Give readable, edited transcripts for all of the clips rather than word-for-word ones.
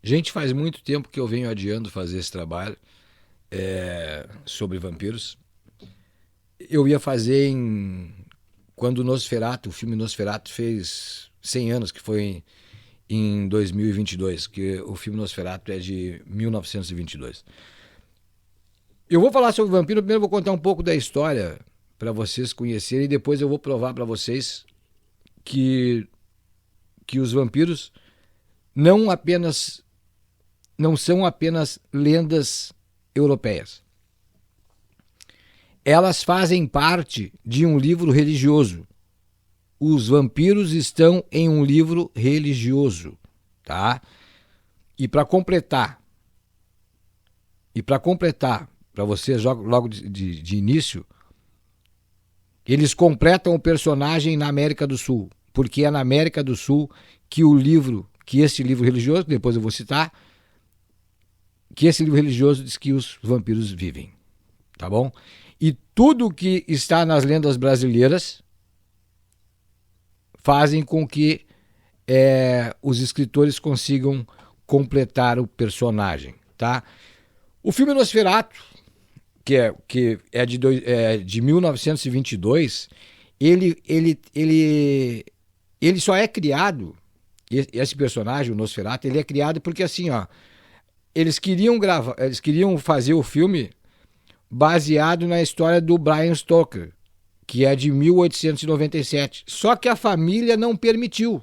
Gente, faz muito tempo que eu venho adiando fazer esse trabalho sobre vampiros. Eu ia fazer quando o filme Nosferatu fez 100 anos, que foi em 2022, que o filme Nosferatu é de 1922. Eu vou falar sobre vampiro, primeiro eu vou contar um pouco da história para vocês conhecerem e depois eu vou provar para vocês que os vampiros não são apenas lendas europeias. Elas fazem parte de um livro religioso. Os vampiros estão em um livro religioso, tá? E para completar, para vocês logo de início, eles completam o personagem na América do Sul, porque é na América do Sul que esse livro religioso, que depois eu vou citar, que esse livro religioso diz que os vampiros vivem, tá bom? E tudo que está nas lendas brasileiras fazem com que os escritores consigam completar o personagem, tá? O filme Nosferatu, que é de 1922, ele só é criado, esse personagem, o Nosferatu, ele é criado porque assim, ó, eles queriam fazer o filme baseado na história do Bram Stoker, que é de 1897. Só que a família não permitiu,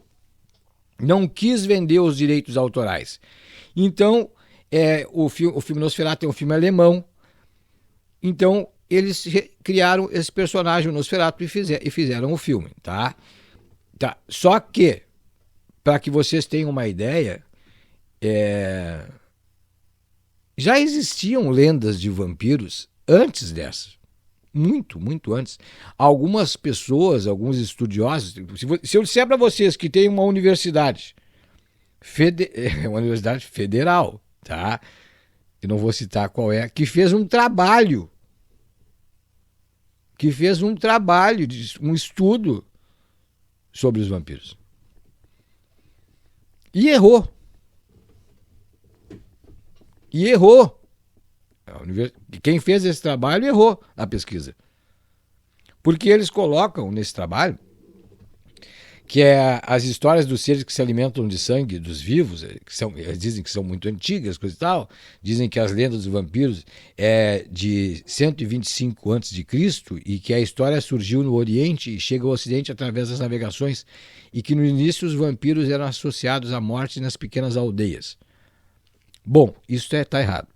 não quis vender os direitos autorais. Então, o filme Nosferatu é um filme alemão. Então, eles criaram esse personagem, o Nosferatu, e fizeram o filme, tá? Só que, para que vocês tenham uma ideia, já existiam lendas de vampiros antes dessa. Muito, muito antes. Algumas pessoas, alguns estudiosos... Se eu disser para vocês que tem uma universidade federal, tá? Eu não vou citar qual é, que fez um trabalho, um estudo sobre os vampiros. E errou. Quem fez esse trabalho errou a pesquisa. Porque eles colocam nesse trabalho que as histórias dos seres que se alimentam de sangue dos vivos, eles dizem que são muito antigas, coisa e tal, dizem que as lendas dos vampiros é de 125 a.C. e que a história surgiu no Oriente e chega ao Ocidente através das navegações e que no início os vampiros eram associados à morte nas pequenas aldeias. Bom, isso está errado.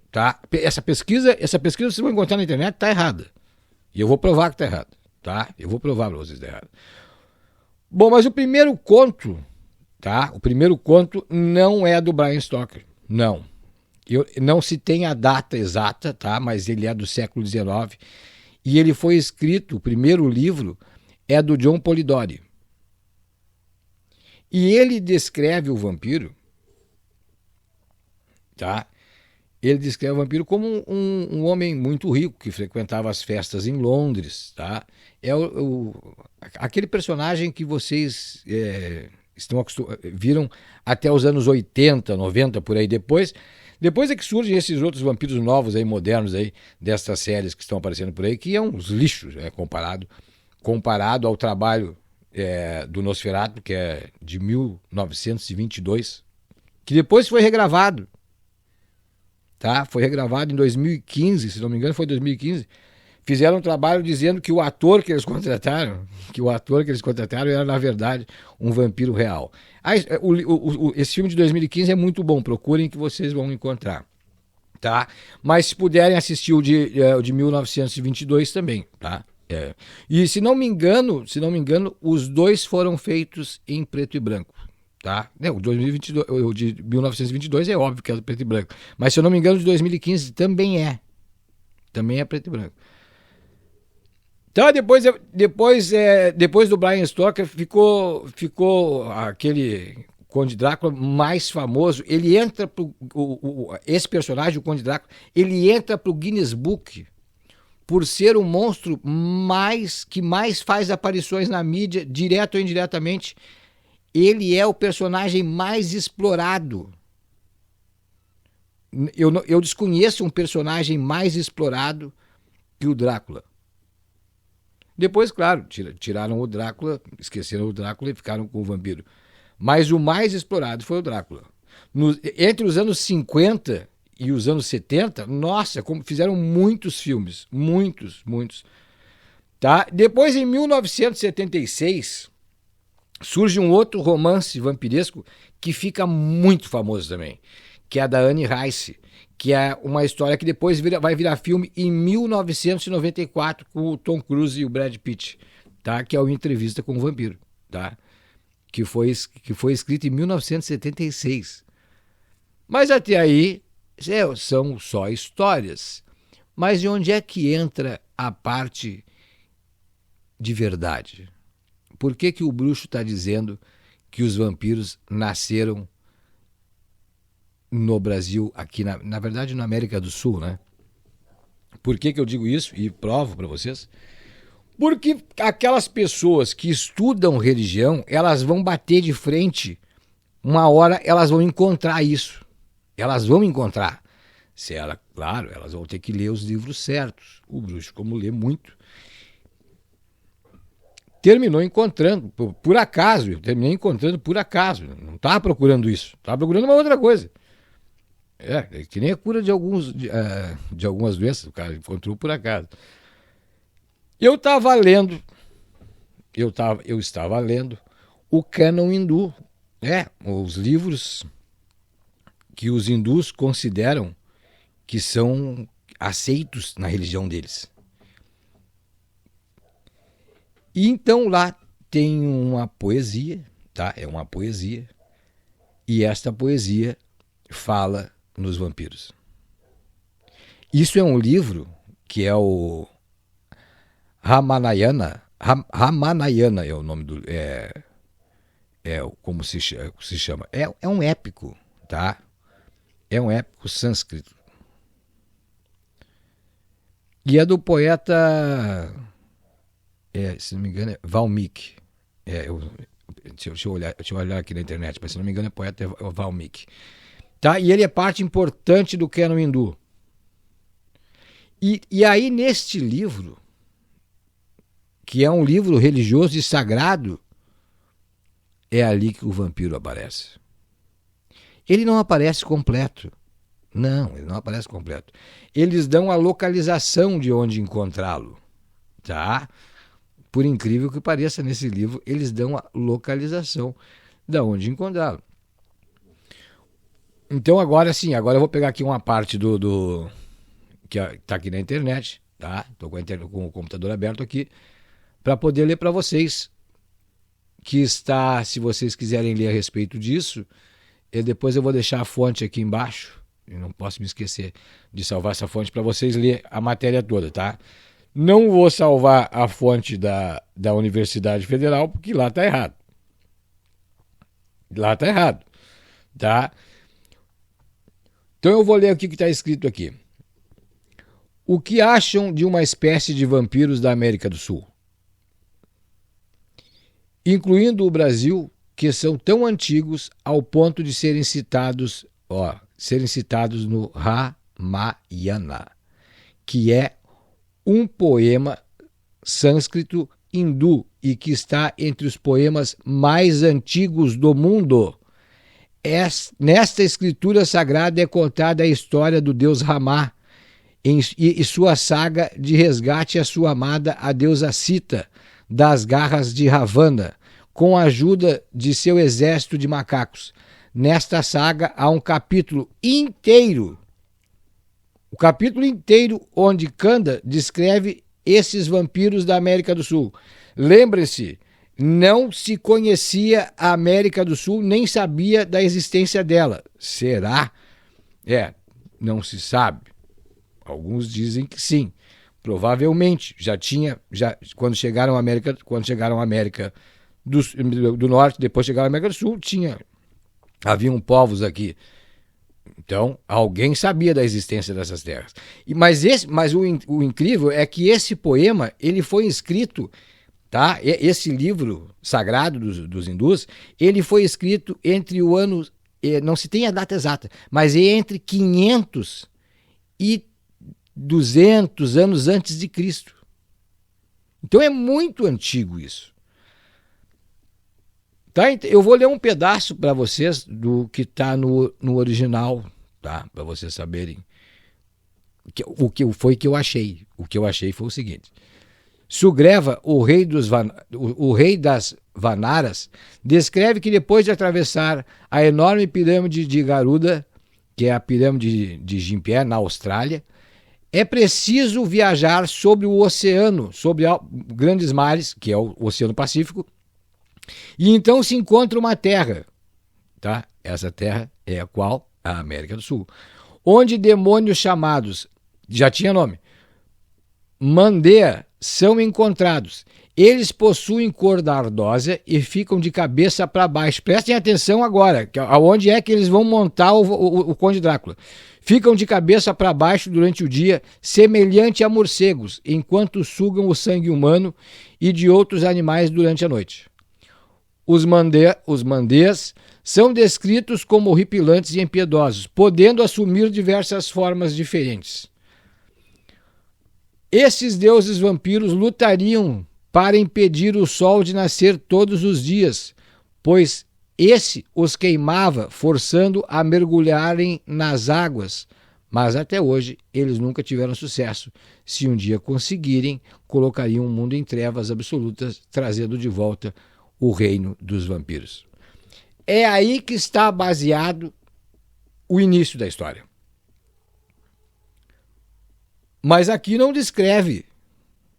Tá? Essa pesquisa vocês vão encontrar na internet, está errada. E eu vou provar que está errado. Tá? Eu vou provar para vocês que está errado. Bom, mas o primeiro conto, tá? O primeiro conto não é do Bram Stoker. Não. Não se tem a data exata, tá? Mas ele é do século XIX. E ele foi escrito, o primeiro livro é do John Polidori. E ele descreve o vampiro, tá? Ele descreve o vampiro como um homem muito rico que frequentava as festas em Londres, tá? É aquele personagem que vocês viram até os anos 80, 90, por aí. Depois é que surgem esses outros vampiros novos, aí, modernos, aí, dessas séries que estão aparecendo por aí, que é uns lixos, comparado ao trabalho do Nosferatu, que é de 1922, que depois foi regravado. Tá? Foi regravado em 2015, se não me engano foi 2015. Fizeram um trabalho dizendo que o ator que eles contrataram era, na verdade, um vampiro real. Esse filme de 2015 é muito bom, procurem que vocês vão encontrar. Tá? Mas se puderem assistir o de 1922 também. Tá? E se não me engano, os dois foram feitos em preto e branco. Tá? O de 1922 é óbvio que é do preto e branco. Mas se eu não me engano, o de 2015 também é preto e branco. Então, depois do Bram Stoker, ficou aquele Conde Drácula mais famoso. Ele entra esse personagem, o Conde Drácula, ele entra pro Guinness Book por ser o monstro que mais faz aparições na mídia, direto ou indiretamente. Ele é o personagem mais explorado eu desconheço um personagem mais explorado que o Drácula. Depois, claro, tiraram o Drácula, esqueceram o Drácula e ficaram com o vampiro. Mas o mais explorado foi o Drácula. Entre os anos 50 e os anos 70, nossa, como fizeram muitos filmes. Muitos. Tá? Depois, em 1976, surge um outro romance vampiresco que fica muito famoso também, que é a da Anne Rice, que é uma história que depois vai virar filme em 1994 com o Tom Cruise e o Brad Pitt, tá? Que é o Entrevista com o Vampiro, tá? Que foi escrito em 1976. Mas até aí são só histórias. Mas de onde é que entra a parte de verdade? Por que o bruxo está dizendo que os vampiros nasceram no Brasil, aqui na verdade na América do Sul, né? Por que eu digo isso e provo para vocês? Porque aquelas pessoas que estudam religião, elas vão bater de frente, uma hora elas vão encontrar isso. Elas vão encontrar. Claro, elas vão ter que ler os livros certos. O bruxo, como lê muito, terminou encontrando, por acaso, não estava procurando isso, estava procurando uma outra coisa. É que nem a cura de algumas doenças, o cara encontrou por acaso. Eu estava lendo o cânon hindu, os livros que os hindus consideram que são aceitos na religião deles. E então lá tem uma poesia, tá? É uma poesia, e esta poesia fala nos vampiros. Isso é um livro que é o Ramanayana. Ramanayana é o nome do... como se chama. É um épico, tá? É um épico sânscrito. E é do poeta... se não me engano, é Valmiki. Deixa eu olhar aqui na internet, mas se não me engano, é poeta Valmiki. Tá? E ele é parte importante do cânon hindu. E aí, neste livro, que é um livro religioso e sagrado, é ali que o vampiro aparece. Ele não aparece completo. Não, ele não aparece completo. Eles dão a localização de onde encontrá-lo. Tá? Por incrível que pareça, nesse livro, eles dão a localização de onde encontrá-lo. Então, agora sim, eu vou pegar aqui uma parte do que está aqui na internet, tá? Estou com o computador aberto aqui, para poder ler para vocês, se vocês quiserem ler a respeito disso, depois eu vou deixar a fonte aqui embaixo, eu não posso me esquecer de salvar essa fonte para vocês ler a matéria toda, tá? Não vou salvar a fonte da Universidade Federal, porque lá está errado. Lá está errado, tá? Então eu vou ler o que está escrito aqui. O que acham de uma espécie de vampiros da América do Sul? Incluindo o Brasil, que são tão antigos ao ponto de serem citados no Ramayana, que é um poema sânscrito hindu e que está entre os poemas mais antigos do mundo. Nesta escritura sagrada é contada a história do deus Rama e sua saga de resgate à sua amada, a deusa Sita, das garras de Ravana, com a ajuda de seu exército de macacos. Nesta saga há um capítulo inteiro, onde Kanda descreve esses vampiros da América do Sul. Lembre-se, não se conhecia a América do Sul, nem sabia da existência dela. Será? Não se sabe. Alguns dizem que sim. Provavelmente quando chegaram à América do Norte, depois chegaram à América do Sul, haviam povos aqui. Então, alguém sabia da existência dessas terras. Mas o incrível é que esse poema, ele foi escrito, tá? Esse livro sagrado dos hindus, ele foi escrito entre o ano não se tem a data exata, mas é entre 500 e 200 anos antes de Cristo. Então é muito antigo isso. Tá? Eu vou ler um pedaço para vocês do que está no original, tá? Para vocês saberem o que foi que eu achei. O que eu achei foi o seguinte: Sugreva, o rei das Vanaras, descreve que depois de atravessar a enorme pirâmide de Garuda, que é a pirâmide de Jimpié, na Austrália, é preciso viajar sobre o oceano, sobre grandes mares, que é o Oceano Pacífico, e então se encontra uma terra, tá? Essa terra é a qual? A América do Sul, onde demônios chamados, já tinha nome, Mandea, são encontrados. Eles possuem cor dardosa e ficam de cabeça para baixo. Prestem atenção agora, aonde é que eles vão montar o Conde Drácula. Ficam de cabeça para baixo durante o dia, semelhante a morcegos, enquanto sugam o sangue humano e de outros animais durante a noite. Os Mandeas são descritos como horripilantes e impiedosos, podendo assumir diversas formas diferentes. Esses deuses vampiros lutariam para impedir o sol de nascer todos os dias, pois esse os queimava, forçando a mergulharem nas águas. Mas até hoje eles nunca tiveram sucesso. Se um dia conseguirem, colocariam o mundo em trevas absolutas, trazendo de volta o reino dos vampiros. É aí que está baseado o início da história. Mas aqui não descreve,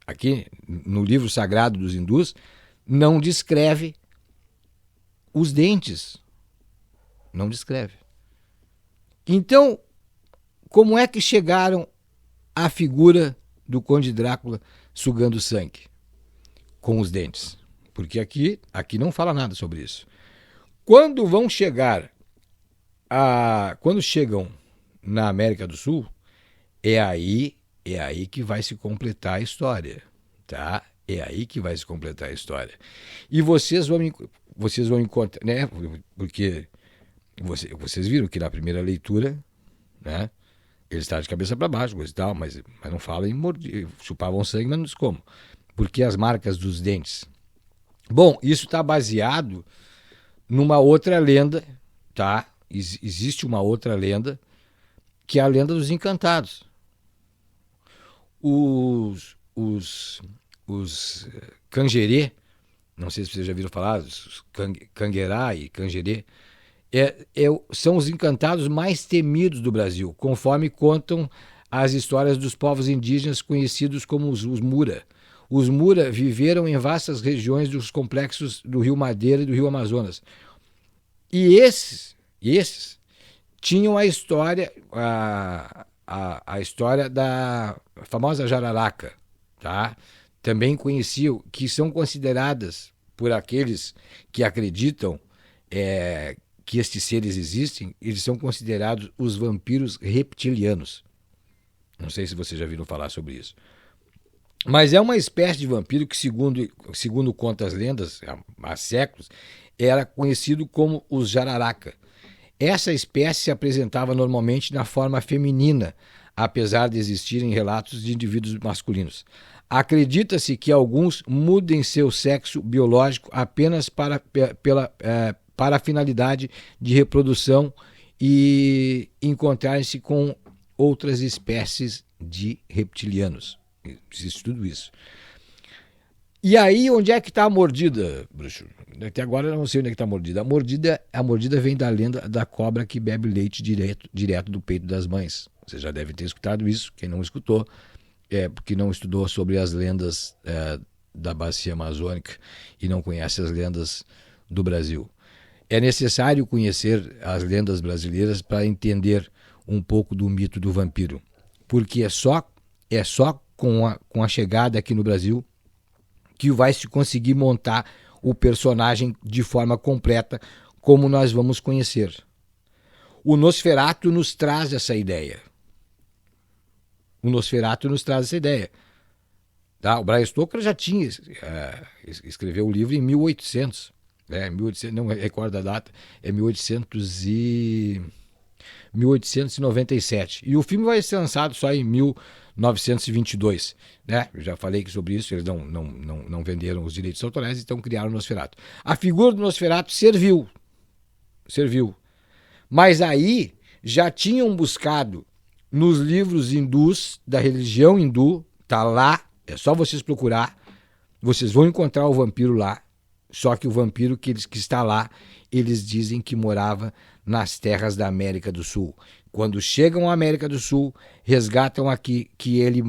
aqui no livro sagrado dos hindus, não descreve os dentes. Não descreve. Então, como é que chegaram à figura do Conde Drácula sugando sangue com os dentes? Porque aqui não fala nada sobre isso. Quando chegam na América do Sul, é aí que vai se completar a história, tá? É aí que vai se completar a história. E vocês vão encontrar, né? Porque vocês viram que na primeira leitura, né? Ele está de cabeça para baixo, coisa e tal, mas não fala em morder, chupavam sangue, mas não diz como. Porque as marcas dos dentes. Bom, isso está baseado numa outra lenda, tá? Existe uma outra lenda, que é a lenda dos encantados. Os Cangerê, não sei se vocês já viram falar, os Canguerá e Cangerê, são os encantados mais temidos do Brasil, conforme contam as histórias dos povos indígenas conhecidos como os Mura. Os Mura viveram em vastas regiões dos complexos do Rio Madeira e do Rio Amazonas. E esses tinham a história, a história da famosa jararaca, tá? Também conheciam, que são consideradas por aqueles que acreditam que estes seres existem, eles são considerados os vampiros reptilianos. Não sei se vocês já viram falar sobre isso. Mas é uma espécie de vampiro que, segundo contam as lendas, há séculos, era conhecido como os jararaca. Essa espécie se apresentava normalmente na forma feminina, apesar de existirem relatos de indivíduos masculinos. Acredita-se que alguns mudem seu sexo biológico apenas para a finalidade de reprodução e encontrarem-se com outras espécies de reptilianos. Existe tudo isso. E aí, onde é que está a mordida, bruxo? Até agora eu não sei onde é que está a mordida. A mordida vem da lenda da cobra que bebe leite direto do peito das mães. Você já deve ter escutado isso. Quem não escutou, porque não estudou sobre as lendas da bacia amazônica e não conhece as lendas do Brasil. É necessário conhecer as lendas brasileiras para entender um pouco do mito do vampiro. Porque é só com a chegada aqui no Brasil que vai se conseguir montar o personagem de forma completa, como nós vamos conhecer. O Nosferatu nos traz essa ideia. Tá? O Bram Stoker já tinha escreveu o livro em 1800. 1800, não recordo a data, é 1897. E o filme vai ser lançado só em 1922. Né? Eu já falei sobre isso, eles não venderam os direitos autorais, então criaram o Nosferatu. A figura do Nosferatu serviu. Mas aí já tinham buscado nos livros hindus, da religião hindu, tá lá, é só vocês procurar, vocês vão encontrar o vampiro lá, só que o vampiro que está lá, eles dizem que morava nas terras da América do Sul. Quando chegam à América do Sul, resgatam aqui que ele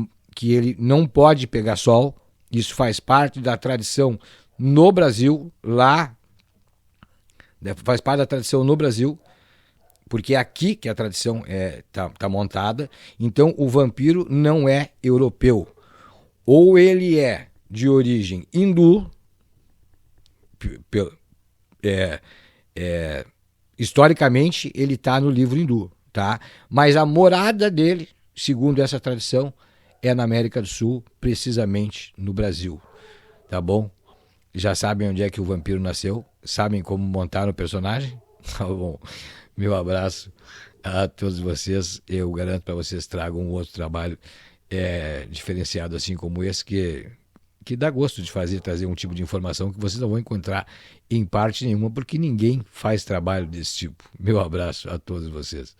não pode pegar sol, isso faz parte da tradição no Brasil, lá, faz parte da tradição no Brasil, porque é aqui que a tradição tá montada. Então o vampiro não é europeu. Ou ele é de origem hindu, historicamente ele está no livro hindu, tá? Mas a morada dele, segundo essa tradição, é na América do Sul, precisamente no Brasil, tá bom? Já sabem onde é que o vampiro nasceu? Sabem como montar o personagem? Tá bom. Meu abraço a todos vocês. Eu garanto para vocês tragam um outro trabalho diferenciado assim como esse, que dá gosto de trazer um tipo de informação que vocês não vão encontrar em parte nenhuma, porque ninguém faz trabalho desse tipo. Meu abraço a todos vocês.